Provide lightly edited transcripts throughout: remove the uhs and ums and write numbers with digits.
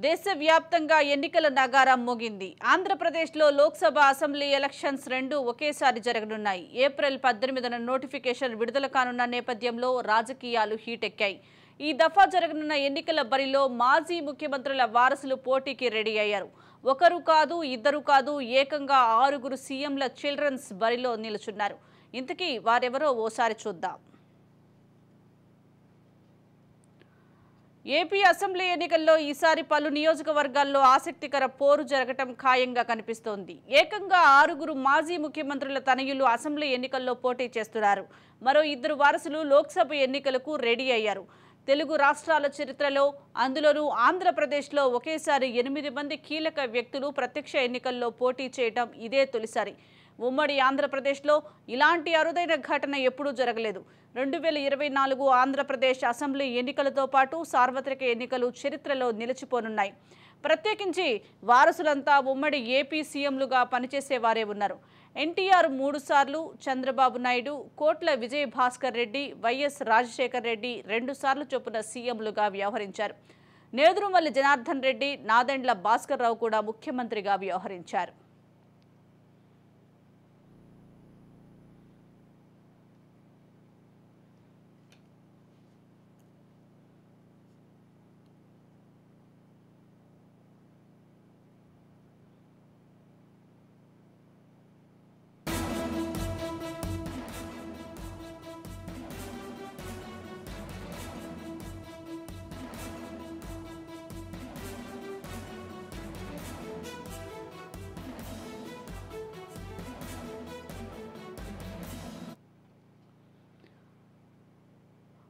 దేశవ్యాప్తంగా ఎన్నికల నగారం మోగింది. ఆంధ్రప్రదేశ్లో లోక్సభ అసెంబ్లీ ఎలక్షన్స్ రెండు ఒకేసారి జరగనున్నాయి. ఏప్రిల్ 18న నోటిఫికేషన్ విడుదల కానున్న నేపథ్యంలో రాజకీయాలు హీటెక్కాయి. ఈ దఫా జరగనున్న ఎన్నికల బరిలో మాజీ ముఖ్యమంత్రుల వారసులు పోటీకి రెడీ అయ్యారు. ఒకరు కాదు, ఇద్దరు కాదు, ఏకంగా 6గురు సీఎంల చిల్డ్రన్స్ బరిలో నిలుచున్నారు. ఇంతకీ వారెవరో ఓసారి చూద్దాం. ఏపీ అసెంబ్లీ ఎన్నికల్లో ఈసారి పలు నియోజకవర్గాల్లో ఆసక్తికర పోరు జరగటం ఖాయంగా కనిపిస్తోంది. ఏకంగా 6గురు మాజీ ముఖ్యమంత్రుల తనయులు అసెంబ్లీ ఎన్నికల్లో పోటీ చేస్తున్నారు. మరో 2 వారసులు లోక్సభ ఎన్నికలకు రెడీ అయ్యారు. తెలుగు రాష్ట్రాల చరిత్రలో, అందులోనూ ఆంధ్రప్రదేశ్లో ఒకేసారి 8 మంది కీలక వ్యక్తులు ప్రత్యక్ష ఎన్నికల్లో పోటీ చేయడం ఇదే తొలిసారి. ఉమ్మడి ఆంధ్రప్రదేశ్లో ఇలాంటి అరుదైన ఘటన ఎప్పుడూ జరగలేదు. 2024 ఆంధ్రప్రదేశ్ అసెంబ్లీ ఎన్నికలతో పాటు సార్వత్రిక ఎన్నికలు చరిత్రలో నిలిచిపోనున్నాయి. ప్రత్యేకించి వారసులంతా ఉమ్మడి ఏపీ సీఎంలుగా పనిచేసేవారే ఉన్నారు. ఎన్టీఆర్ 3 సార్లు, చంద్రబాబు నాయుడు, కోట్ల విజయ్ భాస్కర్ రెడ్డి, వైఎస్ రాజశేఖర్ రెడ్డి 2 సార్లు చొప్పున సీఎంలుగా వ్యవహరించారు. నేదురుమల్లి జనార్దన్ రెడ్డి, నాదెండ్ల భాస్కర్ రావు కూడా ముఖ్యమంత్రిగా వ్యవహరించారు.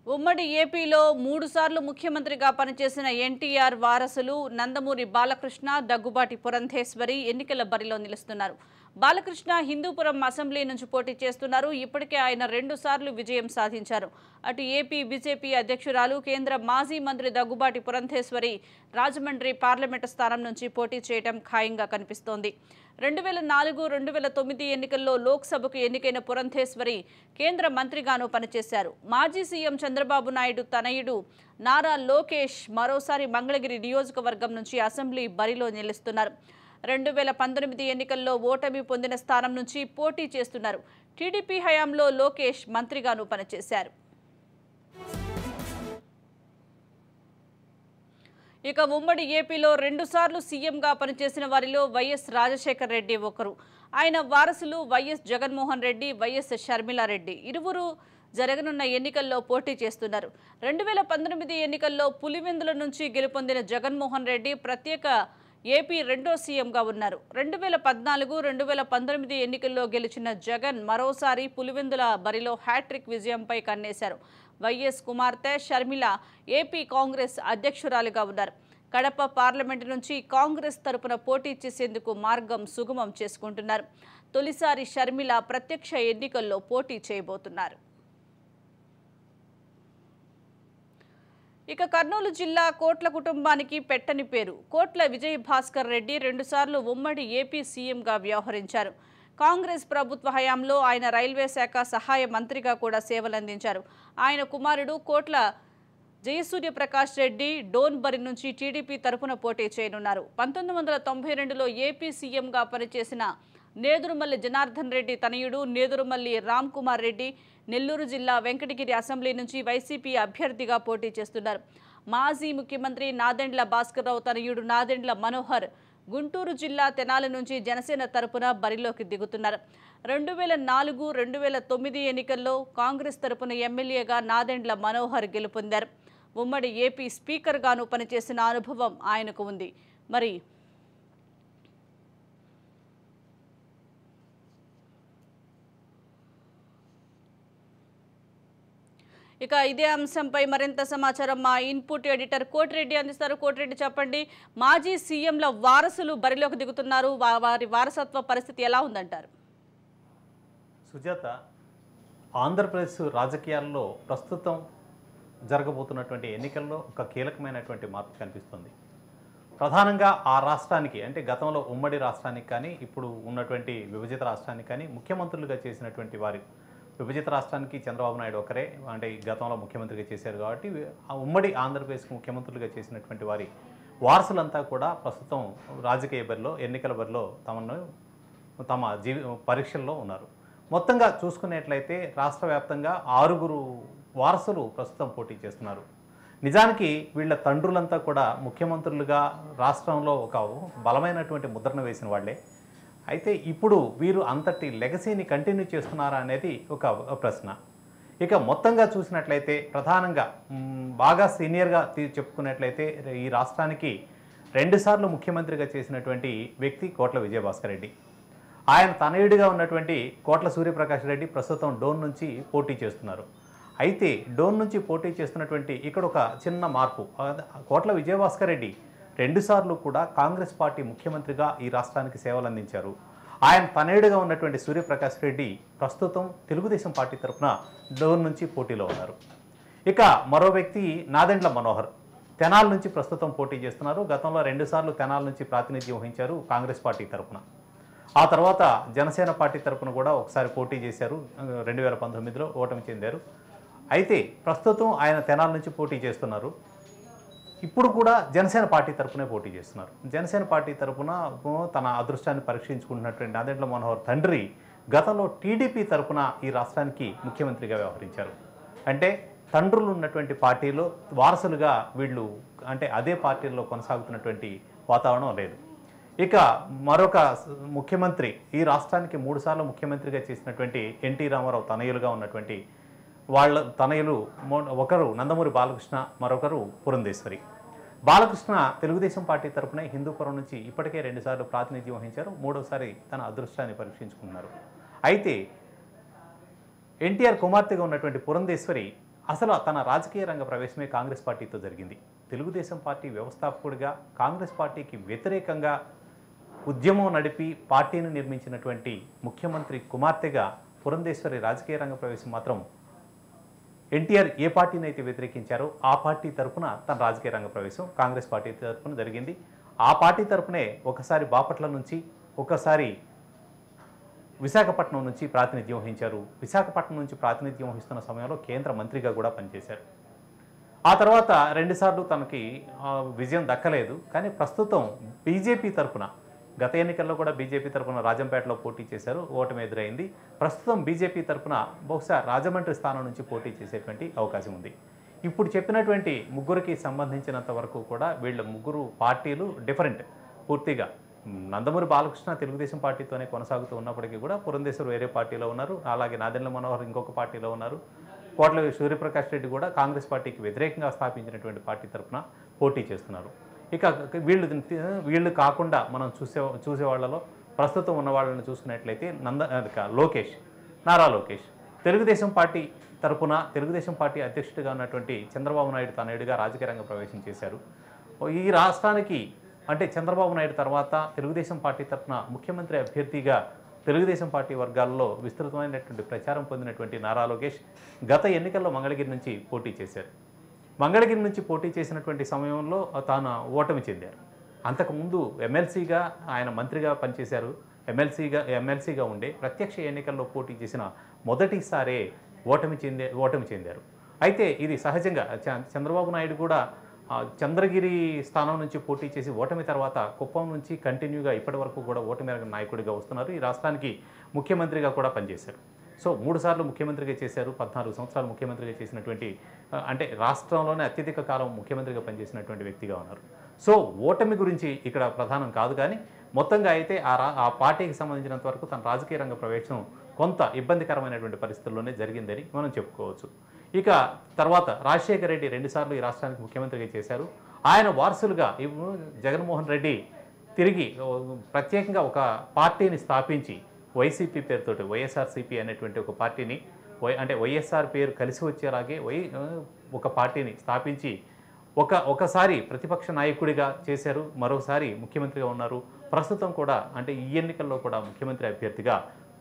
ఉమ్మడి ఏపీలో 3 సార్లు ముఖ్యమంత్రిగా పనిచేసిన ఎన్టీఆర్ వారసులు నందమూరి బాలకృష్ణ, దగ్గుబాటి పురంధేశ్వరి ఎన్నికల బరిలో నిలుస్తున్నారు. బాలకృష్ణ హిందూపురం అసెంబ్లీ నుంచి పోటీ చేస్తున్నారు. ఇప్పటికే ఆయన 2 సార్లు విజయం సాధించారు. అటు ఏపీ బీజేపీ అధ్యక్షురాలు, కేంద్ర మాజీ మంత్రి దగ్గుబాటి పురంధేశ్వరి రాజమండ్రి పార్లమెంటు స్థానం నుంచి పోటీ చేయడం ఖాయంగా కనిపిస్తోంది. 2004-2009 ఎన్నికల్లో లోక్సభకు ఎన్నికైన పురంధేశ్వరి కేంద్ర మంత్రిగాను పనిచేశారు. మాజీ సీఎం చంద్రబాబు నాయుడు తనయుడు నారా లోకేష్ మరోసారి మంగళగిరి నియోజకవర్గం నుంచి అసెంబ్లీ బరిలో నిలుస్తున్నారు. 2019 ఎన్నికల్లో ఓటమి పొందిన స్థానం నుంచి పోటీ చేస్తున్నారు. టీడీపీ హయాంలో లోకేష్ మంత్రిగాను పనిచేశారు. ఇక ఉమ్మడి ఏపీలో 2 సార్లు సీఎంగా పనిచేసిన వారిలో వైఎస్ రాజశేఖర్ రెడ్డి ఒకరు. ఆయన వారసులు వైఎస్ జగన్మోహన్ రెడ్డి, వైఎస్ షర్మిలారెడ్డి ఇరువురు జరగనున్న ఎన్నికల్లో పోటీ చేస్తున్నారు. 2019 ఎన్నికల్లో పులివెందుల నుంచి గెలుపొందిన జగన్మోహన్ రెడ్డి ప్రత్యేక ఏపీ 2వ సీఎంగా ఉన్నారు. 2014-2019 ఎన్నికల్లో గెలిచిన జగన్ మరోసారి పులివెందుల బరిలో హ్యాట్రిక్ విజయంపై కన్నేశారు. వైఎస్ కుమార్తె షర్మిల ఏపీ కాంగ్రెస్ అధ్యక్షురాలిగా ఉన్నారు. కడప పార్లమెంటు నుంచి కాంగ్రెస్ తరపున పోటీ చేసేందుకు మార్గం సుగమం చేసుకుంటున్నారు. తొలిసారి షర్మిల ప్రత్యక్ష ఎన్నికల్లో పోటీ చేయబోతున్నారు. ఇక కర్నూలు జిల్లా కోట్ల కుటుంబానికి పెట్టని పేరు. కోట్ల విజయ్ భాస్కర్ రెడ్డి 2 సార్లు ఉమ్మడి ఏపీ సీఎంగా వ్యవహరించారు. కాంగ్రెస్ ప్రభుత్వ హయాంలో ఆయన రైల్వే శాఖ సహాయ మంత్రిగా కూడా సేవలందించారు. ఆయన కుమారుడు కోట్ల జయసూర్యప్రకాష్ రెడ్డి డోన్బరి నుంచి టీడీపీ తరపున పోటీ చేయనున్నారు. 1992లో ఏపీ సీఎంగా పనిచేసిన నేదురుమల్లి జనార్దన్ రెడ్డి తనయుడు నేదురుమల్లి రామ్ కుమార్ రెడ్డి నెల్లూరు జిల్లా వెంకటగిరి అసెంబ్లీ నుంచి వైసీపీ అభ్యర్థిగా పోటీ చేస్తున్నారు. మాజీ ముఖ్యమంత్రి నాదెండ్ల భాస్కర్ రావు తనయుడు నాదెండ్ల మనోహర్ గుంటూరు జిల్లా తెనాలి నుంచి జనసేన తరపున బరిలోకి దిగుతున్నారు. 2004-2009 ఎన్నికల్లో కాంగ్రెస్ తరపున ఎమ్మెల్యేగా నాదెండ్ల మనోహర్ గెలుపొందారు. ఉమ్మడి ఏపీ స్పీకర్గాను పనిచేసిన అనుభవం ఆయనకు ఉంది. మరి ఇక ఇదే అంశంపై మరింత సమాచారం మా ఇన్పుట్ ఎడిటర్ కోటిరెడ్డి అందిస్తారు. కోటిరెడ్డి చెప్పండి, మాజీ సీఎంల వారసులు బరిలోకి దిగుతున్నారు. వారి వారసత్వ పరిస్థితి ఎలా ఉందంటారు? సుజాత, ఆంధ్రప్రదేశ్ రాజకీయాల్లో ప్రస్తుతం జరగబోతున్నటువంటి ఎన్నికల్లో ఒక కీలకమైనటువంటి మార్పు కనిపిస్తుంది. ప్రధానంగా ఆ రాష్ట్రానికి, అంటే గతంలో ఉమ్మడి రాష్ట్రానికి కానీ ఇప్పుడు ఉన్నటువంటి విభజిత రాష్ట్రానికి కానీ ముఖ్యమంత్రులుగా చేసినటువంటి వారి, విభజిత రాష్ట్రానికి చంద్రబాబు నాయుడు ఒకరే, అంటే గతంలో ముఖ్యమంత్రిగా చేశారు కాబట్టి ఆ ఉమ్మడి ఆంధ్రప్రదేశ్కి ముఖ్యమంత్రులుగా చేసినటువంటి వారి వారసులంతా కూడా ప్రస్తుతం రాజకీయ బరిలో ఎన్నికల బరిలో తమ పరీక్షల్లో ఉన్నారు. మొత్తంగా చూసుకున్నట్లయితే రాష్ట్ర వ్యాప్తంగా 6 వారసులు ప్రస్తుతం పోటీ చేస్తున్నారు. నిజానికి వీళ్ళ తండ్రులంతా కూడా ముఖ్యమంత్రులుగా రాష్ట్రంలో ఒక బలమైనటువంటి ముద్రను వేసిన వాళ్ళే. అయితే ఇప్పుడు వీరు అంతటి లెగసీని కంటిన్యూ చేస్తున్నారా అనేది ఒక ప్రశ్న. ఇక మొత్తంగా చూసినట్లయితే ప్రధానంగా బాగా సీనియర్గా చెప్పుకున్నట్లయితే ఈ రాష్ట్రానికి 2 సార్లు ముఖ్యమంత్రిగా చేసినటువంటి వ్యక్తి కోట్ల విజయభాస్కర్ రెడ్డి. ఆయన తనయుడిగా ఉన్నటువంటి కోట్ల సూర్యప్రకాష్ రెడ్డి ప్రస్తుతం డోన్ నుంచి పోటీ చేస్తున్నారు. అయితే డోన్ నుంచి పోటీ చేస్తున్నటువంటి ఇక్కడ ఒక చిన్న మార్పు. కోట్ల విజయభాస్కర్ రెడ్డి 2 సార్లు కూడా కాంగ్రెస్ పార్టీ ముఖ్యమంత్రిగా ఈ రాష్ట్రానికి సేవలు అందించారు. ఆయన తనయుడిగా ఉన్నటువంటి సూర్యప్రకాష్ రెడ్డి ప్రస్తుతం తెలుగుదేశం పార్టీ తరఫున డోన్ నుంచి పోటీలో ఉన్నారు. ఇక మరో వ్యక్తి నాదెండ్ల మనోహర్ తెనాల నుంచి ప్రస్తుతం పోటీ చేస్తున్నారు. గతంలో 2 సార్లు తెనాల నుంచి ప్రాతినిధ్యం వహించారు కాంగ్రెస్ పార్టీ తరఫున. ఆ తర్వాత జనసేన పార్టీ తరఫున కూడా ఒకసారి పోటీ చేశారు. 2019లో ఓటమి చెందారు. అయితే ప్రస్తుతం ఆయన తెనాల నుంచి పోటీ చేస్తున్నారు. ఇప్పుడు కూడా జనసేన పార్టీ తరఫునే పోటీ చేస్తున్నారు. జనసేన పార్టీ తరఫున తన అదృష్టాన్ని పరీక్షించుకుంటున్నటువంటి నాదెండ్ల మనోహర్ తండ్రి గతంలో టీడీపీ తరఫున ఈ రాష్ట్రానికి ముఖ్యమంత్రిగా వ్యవహరించారు. అంటే తండ్రులు ఉన్నటువంటి పార్టీలో వారసులుగా వీళ్ళు అంటే అదే పార్టీల్లో కొనసాగుతున్నటువంటి వాతావరణం లేదు. ఇక మరొక ముఖ్యమంత్రి ఈ రాష్ట్రానికి 3 సార్లు ముఖ్యమంత్రిగా చేసినటువంటి ఎన్టీ రామారావు తనయులుగా ఉన్నటువంటి వాళ్ళ తనయులు ఒకరు నందమూరి బాలకృష్ణ, మరొకరు పురంధేశ్వరి. బాలకృష్ణ తెలుగుదేశం పార్టీ తరఫున హిందూపురం నుంచి ఇప్పటికే 2 సార్లు ప్రాతినిధ్యం వహించారు. 3వసారి తన అదృష్టాన్ని పరీక్షించుకున్నారు. అయితే ఎన్టీఆర్ కుమార్తెగా ఉన్నటువంటి పురంధేశ్వరి అసలు తన రాజకీయ రంగ ప్రవేశమే కాంగ్రెస్ పార్టీతో జరిగింది. తెలుగుదేశం పార్టీ వ్యవస్థాపకుడిగా కాంగ్రెస్ పార్టీకి వ్యతిరేకంగా ఉద్యమం నడిపి పార్టీని నిర్మించినటువంటి ముఖ్యమంత్రి కుమార్తెగా పురంధేశ్వరి రాజకీయ రంగ ప్రవేశం మాత్రం ఎన్టీఆర్ ఏ పార్టీని అయితే వ్యతిరేకించారో ఆ పార్టీ తరఫున తన రాజకీయ రంగ ప్రవేశం కాంగ్రెస్ పార్టీ తరఫున జరిగింది. ఆ పార్టీ తరఫునే ఒకసారి బాపట్ల నుంచి, ఒకసారి విశాఖపట్నం నుంచి ప్రాతినిధ్యం వహించారు. విశాఖపట్నం నుంచి ప్రాతినిధ్యం వహిస్తున్న సమయంలో కేంద్ర మంత్రిగా కూడా పనిచేశారు. ఆ తర్వాత 2 సార్లు తనకి విజయం దక్కలేదు. కానీ ప్రస్తుతం బీజేపీ తరఫున గత ఎన్నికల్లో కూడా బీజేపీ తరఫున రాజంపేటలో పోటీ చేశారు. ఓటమి ఎదురైంది. ప్రస్తుతం బీజేపీ తరఫున బహుశా రాజమండ్రి స్థానం నుంచి పోటీ చేసేటువంటి అవకాశం ఉంది. ఇప్పుడు చెప్పినటువంటి ముగ్గురికి సంబంధించినంత వరకు కూడా వీళ్ళ ముగ్గురు పార్టీలు డిఫరెంట్ పూర్తిగా. నందమూరి బాలకృష్ణ తెలుగుదేశం పార్టీతోనే కొనసాగుతూ ఉన్నప్పటికీ కూడా పురంధేశ్వర్ వేరే పార్టీలో ఉన్నారు. అలాగే నాదెండ్ల మనోహర్ ఇంకొక పార్టీలో ఉన్నారు. కోట్ల సూర్యప్రకాష్ రెడ్డి కూడా కాంగ్రెస్ పార్టీకి వ్యతిరేకంగా స్థాపించినటువంటి పార్టీ తరఫున పోటీ చేస్తున్నారు. ఇక వీళ్ళు కాకుండా మనం చూసే వాళ్ళలో ప్రస్తుతం ఉన్న వాళ్ళని చూసుకున్నట్లయితే నారా లోకేష్ తెలుగుదేశం పార్టీ తరఫున తెలుగుదేశం పార్టీ అధ్యక్షుడిగా ఉన్నటువంటి చంద్రబాబు నాయుడు తనయుడిగా రాజకీయ రంగ ప్రవేశం చేశారు. ఈ రాష్ట్రానికి అంటే చంద్రబాబు నాయుడు తర్వాత తెలుగుదేశం పార్టీ తరఫున ముఖ్యమంత్రి అభ్యర్థిగా తెలుగుదేశం పార్టీ వర్గాల్లో విస్తృతమైనటువంటి ప్రచారం పొందినటువంటి నారా లోకేష్ గత ఎన్నికల్లో మంగళగిరి నుంచి పోటీ చేశారు. మంగళగిరి నుంచి పోటీ చేసినటువంటి సమయంలో తాను ఓటమి చెందారు. అంతకుముందు ఎమ్మెల్సీగా ఆయన మంత్రిగా పనిచేశారు. ఎమ్మెల్సీగా ఉండే ప్రత్యక్ష ఎన్నికల్లో పోటీ చేసిన మొదటిసారే ఓటమి చెందారు. అయితే ఇది సహజంగా చంద్రబాబు నాయుడు కూడా చంద్రగిరి స్థానం నుంచి పోటీ చేసి ఓటమి తర్వాత కుప్పం నుంచి కంటిన్యూగా ఇప్పటి వరకు కూడా ఓటమి నాయకుడిగా వస్తున్నారు. ఈ రాష్ట్రానికి ముఖ్యమంత్రిగా కూడా పనిచేశారు. సో 3 సార్లు ముఖ్యమంత్రిగా చేశారు. 14 సంవత్సరాలు ముఖ్యమంత్రిగా చేసినటువంటి అంటే రాష్ట్రంలోనే అత్యధిక కాలం ముఖ్యమంత్రిగా పనిచేసినటువంటి వ్యక్తిగా ఉన్నారు. సో ఓటమి గురించి ఇక్కడ ప్రధానం కాదు. కానీ మొత్తంగా అయితే ఆ పార్టీకి సంబంధించినంత వరకు తన రాజకీయ రంగ ప్రవేశం కొంత ఇబ్బందికరమైనటువంటి పరిస్థితుల్లోనే జరిగిందని మనం చెప్పుకోవచ్చు. ఇక తర్వాత రాజశేఖర రెడ్డి 2 సార్లు ఈ రాష్ట్రానికి ముఖ్యమంత్రిగా చేశారు. ఆయన వారసులుగా జగన్మోహన్ రెడ్డి తిరిగి ప్రత్యేకంగా ఒక పార్టీని స్థాపించి వైసీపీ పేరుతోటి వైఎస్ఆర్సీపీ అనేటువంటి ఒక పార్టీని అంటే వైఎస్ఆర్ పేరు కలిసి వచ్చేలాగే ఒక పార్టీని స్థాపించి ఒకసారి ప్రతిపక్ష నాయకుడిగా చేశారు. మరోసారి ముఖ్యమంత్రిగా ఉన్నారు. ప్రస్తుతం కూడా అంటే ఈ ఎన్నికల్లో కూడా ముఖ్యమంత్రి అభ్యర్థిగా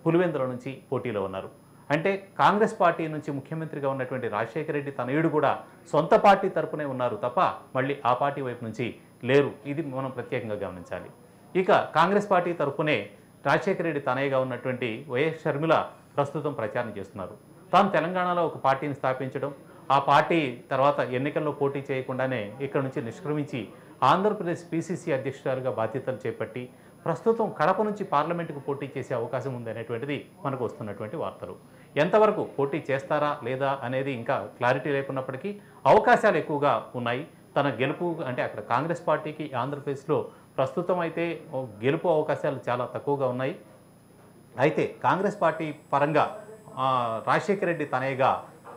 పులివెందుల నుంచి పోటీలో ఉన్నారు. అంటే కాంగ్రెస్ పార్టీ నుంచి ముఖ్యమంత్రిగా ఉన్నటువంటి రాజశేఖర రెడ్డి తనయుడు కూడా సొంత పార్టీ తరపునే ఉన్నారు తప్ప మళ్ళీ ఆ పార్టీ వైపు నుంచి లేరు. ఇది మనం ప్రత్యేకంగా గమనించాలి. ఇక కాంగ్రెస్ పార్టీ తరపునే రాజశేఖర రెడ్డి తనయ్యగా ఉన్నటువంటి వైఎస్ షర్మిల ప్రస్తుతం ప్రచారం చేస్తున్నారు. తాను తెలంగాణలో ఒక పార్టీని స్థాపించడం, ఆ పార్టీ తర్వాత ఎన్నికల్లో పోటీ చేయకుండానే ఇక్కడ నుంచి నిష్క్రమించి ఆంధ్రప్రదేశ్ పిసిసి అధ్యక్షురాలుగా బాధ్యతలు చేపట్టి ప్రస్తుతం కడప నుంచి పార్లమెంటుకు పోటీ చేసే అవకాశం ఉంది అనేటువంటిది మనకు వస్తున్నటువంటి వార్తలు. ఎంతవరకు పోటీ చేస్తారా లేదా అనేది ఇంకా క్లారిటీ లేకున్నప్పటికీ అవకాశాలు ఎక్కువగా ఉన్నాయి. తన గెలుపు అంటే అక్కడ కాంగ్రెస్ పార్టీకి ఆంధ్రప్రదేశ్లో ప్రస్తుతం అయితే గెలుపు అవకాశాలు చాలా తక్కువగా ఉన్నాయి. అయితే కాంగ్రెస్ పార్టీ పరంగా రాజశేఖర రెడ్డి తనయగా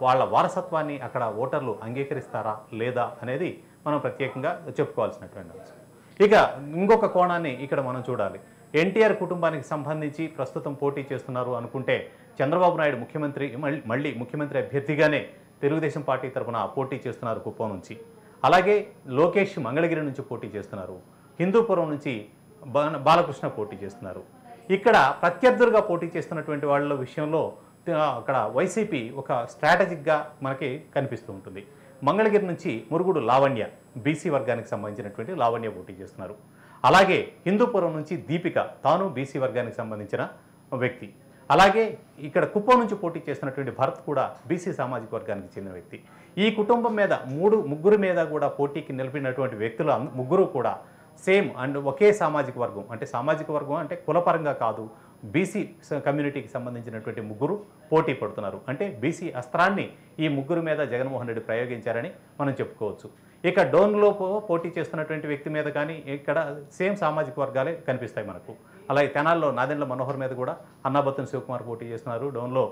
వాళ్ళ వారసత్వాన్ని అక్కడ ఓటర్లు అంగీకరిస్తారా లేదా అనేది మనం ప్రత్యేకంగా చెప్పుకోవాల్సినటువంటి అంశం. ఇక ఇంకొక కోణాన్ని ఇక్కడ మనం చూడాలి. ఎన్టీఆర్ కుటుంబానికి సంబంధించి ప్రస్తుతం పోటీ చేస్తున్నారు అనుకుంటే చంద్రబాబు నాయుడు మళ్ళీ ముఖ్యమంత్రి అభ్యర్థిగానే తెలుగుదేశం పార్టీ తరఫున పోటీ చేస్తున్నారు కుప్పం నుంచి. అలాగే లోకేష్ మంగళగిరి నుంచి పోటీ చేస్తున్నారు. హిందూపురం నుంచి బాలకృష్ణ పోటీ చేస్తున్నారు. ఇక్కడ ప్రత్యర్థులుగా పోటీ చేస్తున్నటువంటి వాళ్ళ విషయంలో అక్కడ వైసీపీ ఒక స్ట్రాటజిక్గా మనకి కనిపిస్తూ ఉంటుంది. మంగళగిరి నుంచి మురుగుడు లావణ్య, బీసీ వర్గానికి సంబంధించినటువంటి లావణ్య పోటీ చేస్తున్నారు. అలాగే హిందూపురం నుంచి దీపిక, తాను బీసీ వర్గానికి సంబంధించిన వ్యక్తి. అలాగే ఇక్కడ కుప్పం నుంచి పోటీ చేస్తున్నటువంటి భరత్ కూడా బీసీ సామాజిక వర్గానికి చెందిన వ్యక్తి. ఈ కుటుంబం మీద ముగ్గురు మీద కూడా పోటీకి నిలిపినటువంటి వ్యక్తులు ముగ్గురు కూడా సేమ్ అండ్ ఒకే సామాజిక వర్గం, అంటే సామాజిక వర్గం అంటే కులపరంగా కాదు, బీసీ కమ్యూనిటీకి సంబంధించినటువంటి ముగ్గురు పోటీ పడుతున్నారు. అంటే బీసీ అస్త్రాన్ని ఈ ముగ్గురు మీద జగన్మోహన్ రెడ్డి ప్రయోగించారని మనం చెప్పుకోవచ్చు. ఇక డోన్లో పోటీ చేస్తున్నటువంటి వ్యక్తి మీద కానీ ఇక్కడ సేమ్ సామాజిక వర్గాలే కనిపిస్తాయి మనకు. అలాగే తెనాల్లో నాదెండ్ల మనోహర్ మీద కూడా అన్నాబత్తుని శివకుమార్ పోటీ చేస్తున్నారు. డోన్లో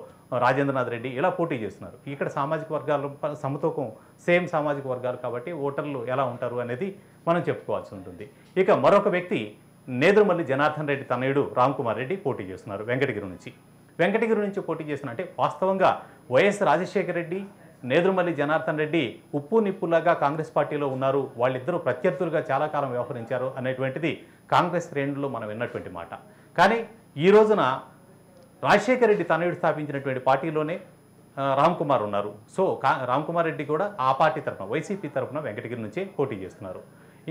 రాజేంద్రనాథ్ రెడ్డి ఇలా పోటీ చేస్తున్నారు. ఇక్కడ సామాజిక వర్గాల సమతూకం సేమ్ సామాజిక వర్గాలు కాబట్టి ఓటర్లు ఎలా ఉంటారు అనేది మనం చెప్పుకోవాల్సి ఉంటుంది. ఇక మరొక వ్యక్తి నేదురుమల్లి జనార్దన్ రెడ్డి తనయుడు రామ్ కుమార్ రెడ్డి పోటీ చేస్తున్నారు వెంకటగిరి నుంచి పోటీ చేస్తున్నారు. అంటే వాస్తవంగా వైఎస్ రాజశేఖర రెడ్డి, నేదురుమల్లి జనార్దన్ రెడ్డి ఉప్పు నిప్పులాగా కాంగ్రెస్ పార్టీలో ఉన్నారు. వాళ్ళిద్దరూ ప్రత్యర్థులుగా చాలా కాలం వ్యవహరించారు అనేటువంటిది కాంగ్రెస్ శ్రేణుల్లో మనం విన్నటువంటి మాట. కానీ ఈ రోజున రాజశేఖర రెడ్డి తనయుడు స్థాపించినటువంటి పార్టీలోనే రామ్ కుమార్ ఉన్నారు. సో రామ్ కుమార్ రెడ్డి కూడా ఆ పార్టీ తరఫున వైసీపీ తరఫున వెంకటగిరి నుంచే పోటీ చేస్తున్నారు.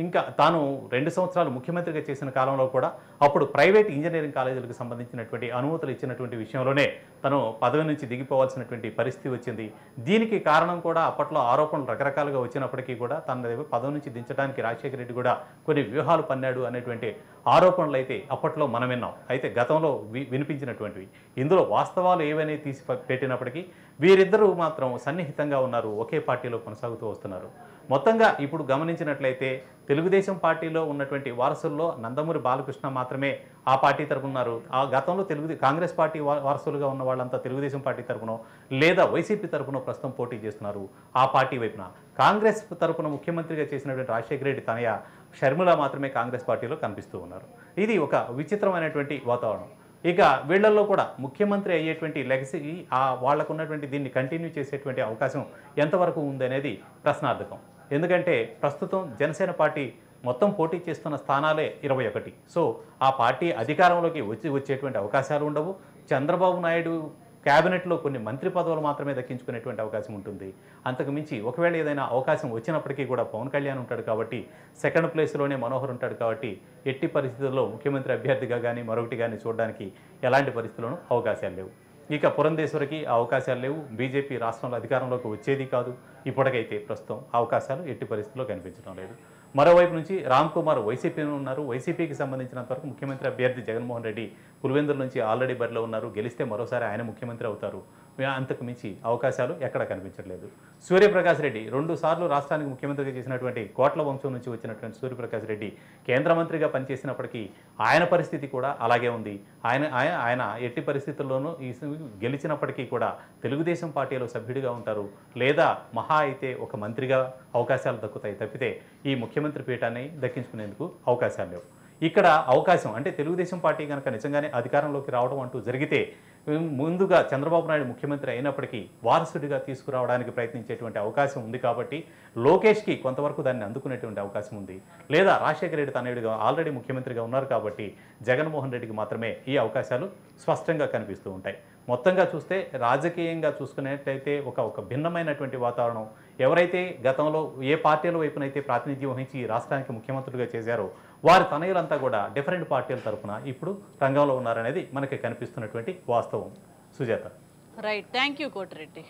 ఇంకా తాను 2 సంవత్సరాలు ముఖ్యమంత్రిగా చేసిన కాలంలో కూడా అప్పుడు ప్రైవేట్ ఇంజనీరింగ్ కాలేజీలకు సంబంధించినటువంటి అనుమతులు ఇచ్చినటువంటి విషయంలోనే తను పదవి నుంచి దిగిపోవాల్సినటువంటి పరిస్థితి వచ్చింది. దీనికి కారణం కూడా అప్పట్లో ఆరోపణలు రకరకాలుగా వచ్చినప్పటికీ కూడా తన పదవి నుంచి దించడానికి రాజశేఖర రెడ్డి కూడా కొన్ని వ్యూహాలు పన్నాడు అనేటువంటి ఆరోపణలు అయితే అప్పట్లో మనం విన్నాం. అయితే గతంలో వినిపించినటువంటివి ఇందులో వాస్తవాలు ఏవైనా తీసి పెట్టినప్పటికీ వీరిద్దరూ మాత్రం సన్నిహితంగా ఉన్నారు, ఒకే పార్టీలో కొనసాగుతూ వస్తున్నారు. మొత్తంగా ఇప్పుడు గమనించినట్లయితే తెలుగుదేశం పార్టీలో ఉన్నటువంటి వారసుల్లో నందమూరి బాలకృష్ణ మాత్రమే ఆ పార్టీ తరపున ఉన్నారు. ఆ గతంలో కాంగ్రెస్ పార్టీ వారసులుగా ఉన్న వాళ్ళంతా తెలుగుదేశం పార్టీ తరపున లేదా వైసీపీ తరపున ప్రస్తుతం పోటీ చేస్తున్నారు. ఆ పార్టీ వైపున కాంగ్రెస్ తరపున ముఖ్యమంత్రిగా చేసినటువంటి రాజశేఖర రెడ్డి తనయ షర్మిల మాత్రమే కాంగ్రెస్ పార్టీలో కనిపిస్తూ ఉన్నారు. ఇది ఒక విచిత్రమైనటువంటి వాతావరణం. ఇక వీళ్లలో కూడా ముఖ్యమంత్రి అయ్యేటువంటి లెగసీ వాళ్లకు ఉన్నటువంటి దీన్ని కంటిన్యూ చేసేటువంటి అవకాశం ఎంతవరకు ఉందనేది ప్రశ్నార్థకం. ఎందుకంటే ప్రస్తుతం జనసేన పార్టీ మొత్తం పోటీ చేస్తున్న స్థానాలే 21. సో ఆ పార్టీ అధికారంలోకి వచ్చేటువంటి అవకాశాలు ఉండవు. చంద్రబాబు నాయుడు క్యాబినెట్లో కొన్ని మంత్రి పదవులు మాత్రమే దక్కించుకునేటువంటి అవకాశం ఉంటుంది. అంతకు మించి ఒకవేళ ఏదైనా అవకాశం వచ్చినప్పటికీ కూడా పవన్ కళ్యాణ్ ఉంటాడు కాబట్టి, సెకండ్ ప్లేస్లోనే మనోహర్ ఉంటాడు కాబట్టి ఎట్టి పరిస్థితుల్లో ముఖ్యమంత్రి అభ్యర్థిగా కానీ మరొకటి కానీ చూడడానికి ఎలాంటి పరిస్థితుల్లోనూ అవకాశాలు లేవు. ఇక పురంధేశ్వరికి ఆ అవకాశాలు లేవు. బీజేపీ రాష్ట్రంలో అధికారంలోకి వచ్చేది కాదు. ఇప్పటికైతే ప్రస్తుతం అవకాశాలు ఎట్టి పరిస్థితుల్లో కనిపించడం లేదు. మరోవైపు నుంచి రామ్ కుమార్ వైసీపీలో ఉన్నారు. వైసీపీకి సంబంధించినంత వరకు ముఖ్యమంత్రి అభ్యర్థి జగన్మోహన్ రెడ్డి పులివెందుల నుంచి ఆల్రెడీ బరిలో ఉన్నారు. గెలిస్తే మరోసారి ఆయన ముఖ్యమంత్రి అవుతారు. అంతకు మించి అవకాశాలు ఎక్కడ కనిపించట్లేదు. సూర్యప్రకాష్ రెడ్డి 2 సార్లు రాష్ట్రానికి ముఖ్యమంత్రిగా చేసినటువంటి కోట్ల వంశం నుంచి వచ్చినటువంటి సూర్యప్రకాష్ రెడ్డి కేంద్ర మంత్రిగా పనిచేసినప్పటికీ ఆయన పరిస్థితి కూడా అలాగే ఉంది. ఆయన ఎట్టి పరిస్థితుల్లోనూ గెలిచినప్పటికీ కూడా తెలుగుదేశం పార్టీలో సభ్యుడిగా ఉంటారు, లేదా మహా అయితే ఒక మంత్రిగా అవకాశాలు దక్కుతాయి తప్పితే ఈ ముఖ్యమంత్రి పీఠాన్ని దక్కించుకునేందుకు అవకాశాలు లేవు. ఇక్కడ అవకాశం అంటే తెలుగుదేశం పార్టీ కనుక నిజంగానే అధికారంలోకి రావడం అంటూ జరిగితే ముందుగా చంద్రబాబు నాయుడు ముఖ్యమంత్రి అయినప్పటికీ వారసుడిగా తీసుకురావడానికి ప్రయత్నించేటువంటి అవకాశం ఉంది కాబట్టి లోకేష్కి కొంతవరకు దాన్ని అందుకునేటువంటి అవకాశం ఉంది. లేదా రాజశేఖర రెడ్డి తనయుడిగా ఆల్రెడీ ముఖ్యమంత్రిగా ఉన్నారు కాబట్టి జగన్మోహన్ రెడ్డికి మాత్రమే ఈ అవకాశాలు స్పష్టంగా కనిపిస్తూ ఉంటాయి. మొత్తంగా చూస్తే రాజకీయంగా చూసుకునేట్లయితే ఒక భిన్నమైనటువంటి వాతావరణం. ఎవరైతే గతంలో ఏ పార్టీల వైపునైతే ప్రాతినిధ్యం వహించి రాష్ట్రానికి ముఖ్యమంత్రులుగా చేశారో వారి తనయులంతా కూడా డిఫరెంట్ పార్టీల తరఫున ఇప్పుడు రంగంలో ఉన్నారనేది మనకి కనిపిస్తున్నటువంటి వాస్తవం. Sujatha. Right, thank you Koti Reddy.